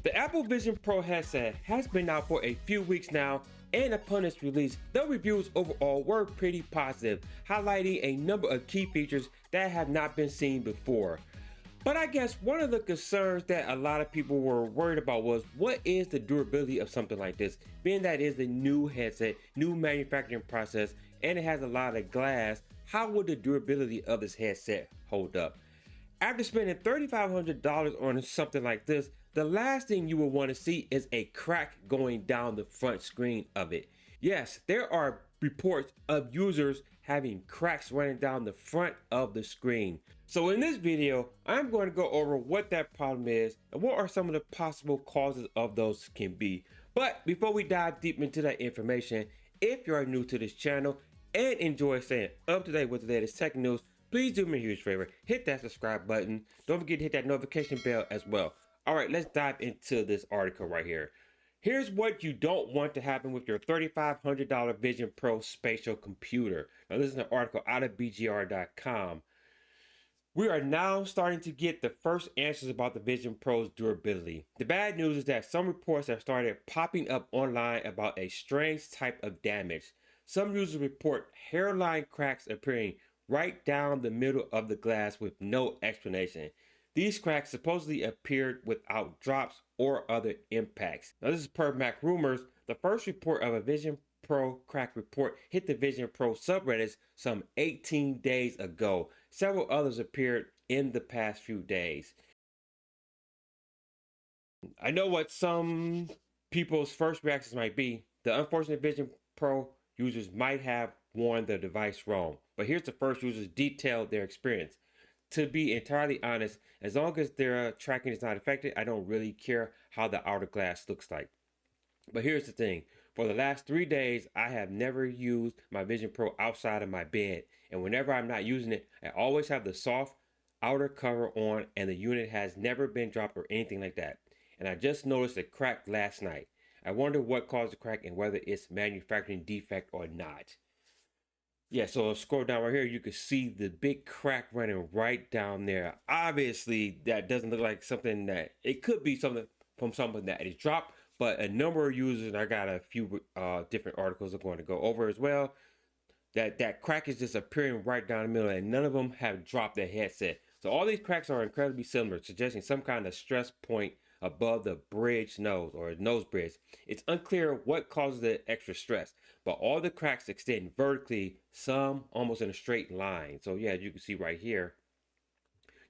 The Apple Vision Pro headset has been out for a few weeks now, and upon its release, the reviews overall were pretty positive, highlighting a number of key features that have not been seen before. But I guess one of the concerns that a lot of people were worried about was what is the durability of something like this, being that it is a new headset, new manufacturing process, and it has a lot of glass. How would the durability of this headset hold up? After spending $3,500 on something like this, the last thing you will want to see is a crack going down the front screen of it. Yes, there are reports of users having cracks running down the front of the screen. So in this video, I'm going to go over what that problem is and what are some of the possible causes of those can be. But before we dive deep into that information, if you are new to this channel and enjoy staying up to date with the latest tech news, please do me a huge favor, hit that subscribe button. Don't forget to hit that notification bell as well. All right, let's dive into this article right here. Here's what you don't want to happen with your $3,500 Vision Pro spatial computer. Now, this is an article out of BGR.com. We are now starting to get the first answers about the Vision Pro's durability. The bad news is that some reports have started popping up online about a strange type of damage. Some users report hairline cracks appearing right down the middle of the glass with no explanation. These cracks supposedly appeared without drops or other impacts. Now, this is per Mac Rumors. The first report of a Vision Pro crack report hit the Vision Pro subreddits some 18 days ago. Several others appeared in the past few days. I know what some people's first reactions might be. The unfortunate Vision Pro users might have worn the device wrong. But here's the first users detailed their experience. To be entirely honest, as long as their tracking is not affected, I don't really care how the outer glass looks like. But here's the thing. For the last 3 days, I have never used my Vision Pro outside of my bed. And whenever I'm not using it, I always have the soft outer cover on and the unit has never been dropped or anything like that. And I just noticed a crack last night. I wonder what caused the crack and whether it's manufacturing defect or not. Yeah, so scroll down right here, you can see the big crack running right down there. Obviously, that doesn't look like something that, it could be something from something that is dropped, but a number of users, and I got a few different articles I'm going to go over as well, that crack is just appearing right down the middle, and none of them have dropped their headset. So all these cracks are incredibly similar, suggesting some kind of stress point above the bridge nose or nose bridge. It's unclear what causes the extra stress, but all the cracks extend vertically, some almost in a straight line. So yeah, you can see right here,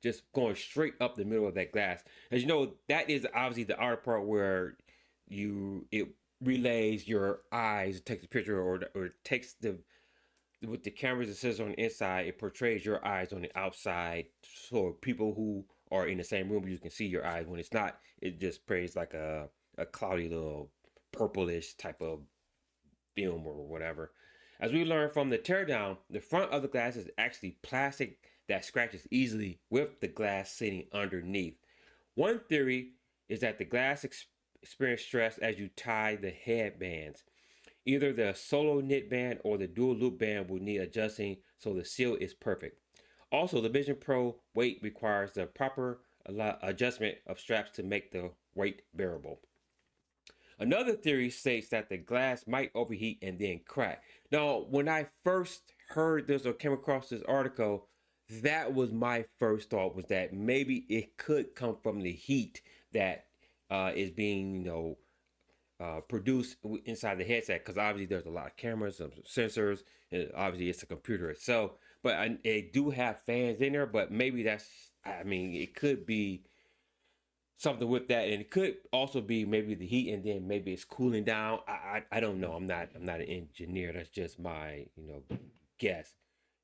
just going straight up the middle of that glass. As you know, that is obviously the outer part where it relays your eyes, it takes a picture or it takes with the cameras and sensors on the inside, it portrays your eyes on the outside. So people who are in the same room, you can see your eyes. When it's not, it just portrays like a cloudy little purplish type of film or whatever. As we learned from the teardown, the front of the glass is actually plastic that scratches easily with the glass sitting underneath. One theory is that the glass experiences stress as you tie the headbands. Either the solo knit band or the dual loop band will need adjusting so the seal is perfect. Also, the Vision Pro weight requires the proper adjustment of straps to make the weight bearable. Another theory states that the glass might overheat and then crack. Now, when I first heard this or came across this article, that was my first thought, was that maybe it could come from the heat that is being, produced inside the headset, because obviously there's a lot of cameras, some sensors, and obviously it's a computer itself. But they do have fans in there, but maybe it could be something with that, and it could also be maybe the heat, and then maybe it's cooling down. I don't know. I'm not an engineer. That's just my guess.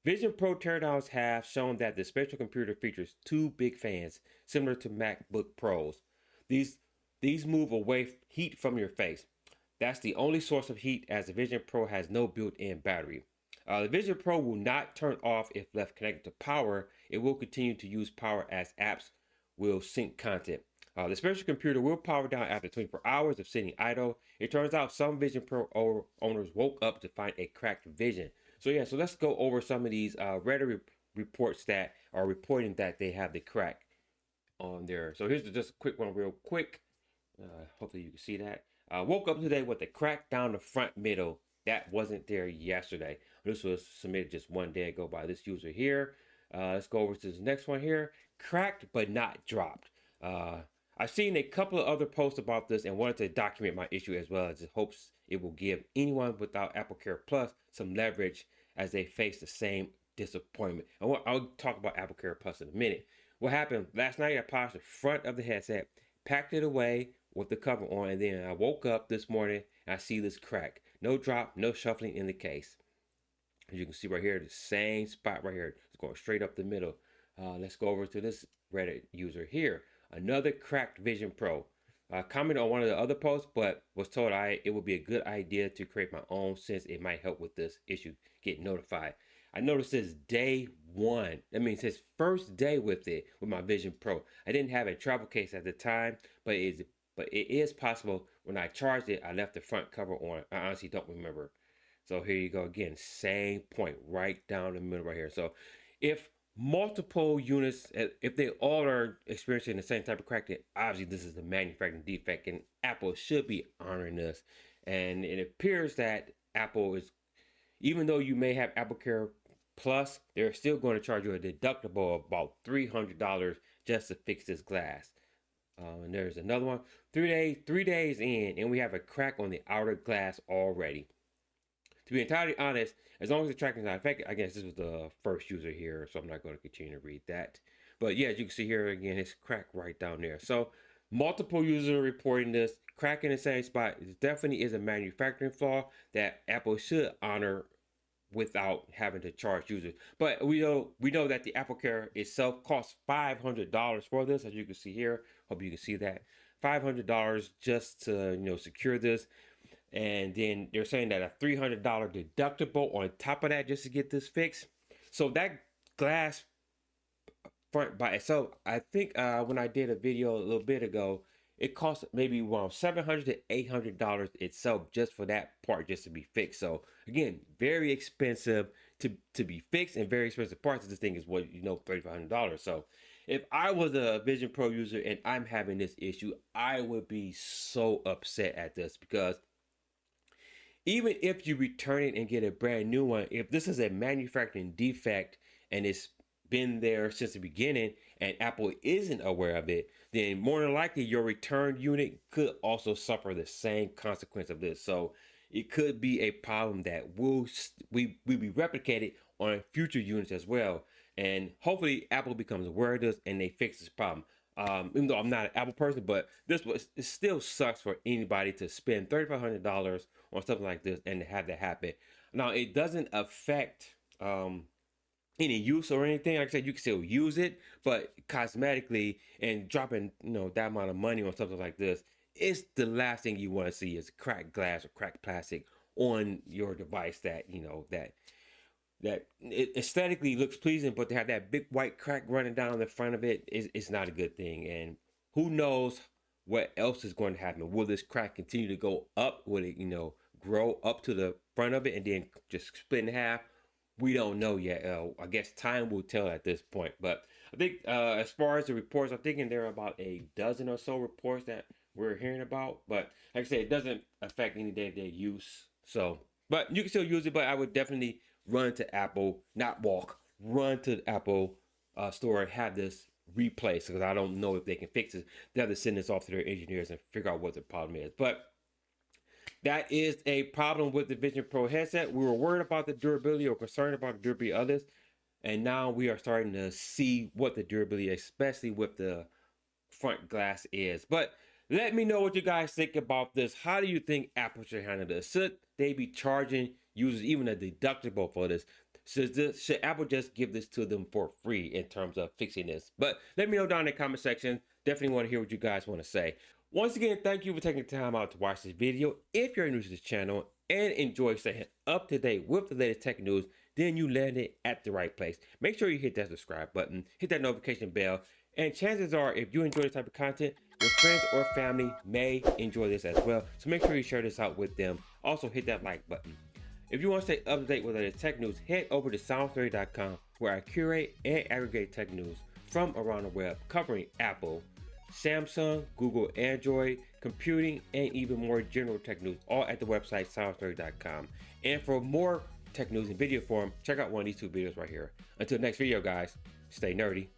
Vision Pro teardowns have shown that the spatial computer features two big fans similar to MacBook Pros. These move away heat from your face. That's the only source of heat, as the Vision Pro has no built-in battery. The Vision Pro will not turn off if left connected to power. It will continue to use power as apps will sync content. The spatial computer will power down after 24 hours of sitting idle. It turns out some Vision Pro owners woke up to find a cracked vision. So let's go over some of these Reddit reports that are reporting that they have the crack on there. So here's just a quick one real quick. Hopefully you can see that. I woke up today with a crack down the front middle. That wasn't there yesterday. This was submitted just one day ago by this user here. Let's go over to the next one here. Cracked but not dropped. I've seen a couple of other posts about this and wanted to document my issue as well, as it hopes it will give anyone without AppleCare Plus some leverage as they face the same disappointment. I'll talk about AppleCare Plus in a minute. What happened last night, I polished the front of the headset, packed it away with the cover on, and then I woke up this morning and I see this crack. No drop, no shuffling in the case. As you can see right here, the same spot right here. It's going straight up the middle. Let's go over to this Reddit user here. Another cracked Vision Pro. I commented on one of the other posts, but was told it would be a good idea to create my own since it might help with this issue, get notified. I noticed this day one. That means his first day with my Vision Pro. I didn't have a travel case at the time, but it is possible when I charged it, I left the front cover on. I honestly don't remember. So here you go again, same point, right down the middle right here. So if multiple units, if they all are experiencing the same type of crack, then obviously this is a manufacturing defect, and Apple should be honoring this. And it appears that Apple is, even though you may have AppleCare Plus, they're still going to charge you a deductible of about $300 just to fix this glass. And there's another one. 3 days in, and we have a crack on the outer glass already. To be entirely honest, as long as the tracking is not affected, I guess this was the first user here, so I'm not going to continue to read that. But yeah, as you can see here again, it's cracked right down there. So multiple users are reporting this. Crack in the same spot. It definitely is a manufacturing flaw that Apple should honor without having to charge users. But we know that the AppleCare itself costs $500 for this, as you can see here. Hope you can see that. $500 just to secure this. And then they're saying that a $300 deductible on top of that just to get this fixed. So that glass front by itself, I think when I did a video a little bit ago, it cost maybe around $700 to $800 itself just for that part just to be fixed. So again, very expensive to be fixed, and very expensive parts. This thing is $3,500. So if I was a Vision Pro user and I'm having this issue, I would be so upset at this, because even if you return it and get a brand new one, if this is a manufacturing defect and it's been there since the beginning and Apple isn't aware of it, then more than likely your return unit could also suffer the same consequence of this. So it could be a problem that will be replicated on future units as well. And hopefully Apple becomes aware of this and they fix this problem. Even though I'm not an Apple person, but it still sucks for anybody to spend $3,500 on something like this and to have that happen. Now, it doesn't affect any use or anything. Like I said, you can still use it, but cosmetically, and dropping that amount of money on something like this, it's the last thing you want to see is cracked glass or cracked plastic on your device that that it aesthetically looks pleasing, but to have that big white crack running down the front of it is not a good thing. And who knows what else is going to happen? Will this crack continue to go up? Will it grow up to the front of it and then just split in half? We don't know yet. I guess time will tell at this point. But I think as far as the reports, I'm thinking there are about a dozen or so reports that we're hearing about. But like I said, it doesn't affect any day-to-day use. So, but you can still use it. But I would definitely run to Apple, not walk, run to the Apple store and have this replaced, because I don't know if they can fix it. They have to send this off to their engineers and figure out what the problem is. But that is a problem with the Vision Pro headset. We were worried about the durability or concerned about the durability of others, and now we are starting to see what the durability, especially with the front glass, is. But let me know what you guys think about this. How do you think Apple should handle this? Should they be charging users even a deductible for this? Should Apple just give this to them for free in terms of fixing this? But let me know down in the comment section. Definitely want to hear what you guys want to say. Once again, thank you for taking the time out to watch this video. If you're new to this channel and enjoy staying up to date with the latest tech news, then you landed at the right place. Make sure you hit that subscribe button, hit that notification bell, and chances are, if you enjoy this type of content, your friends or family may enjoy this as well. So make sure you share this out with them. Also, hit that like button. If you want to stay up to date with the latest tech news, head over to soundtheory.com, where I curate and aggregate tech news from around the web covering Apple, Samsung, Google Android, computing, and even more general tech news, all at the website ScienceNerd.com. And for more tech news in video form, check out one of these two videos right here. Until next video, guys, stay nerdy.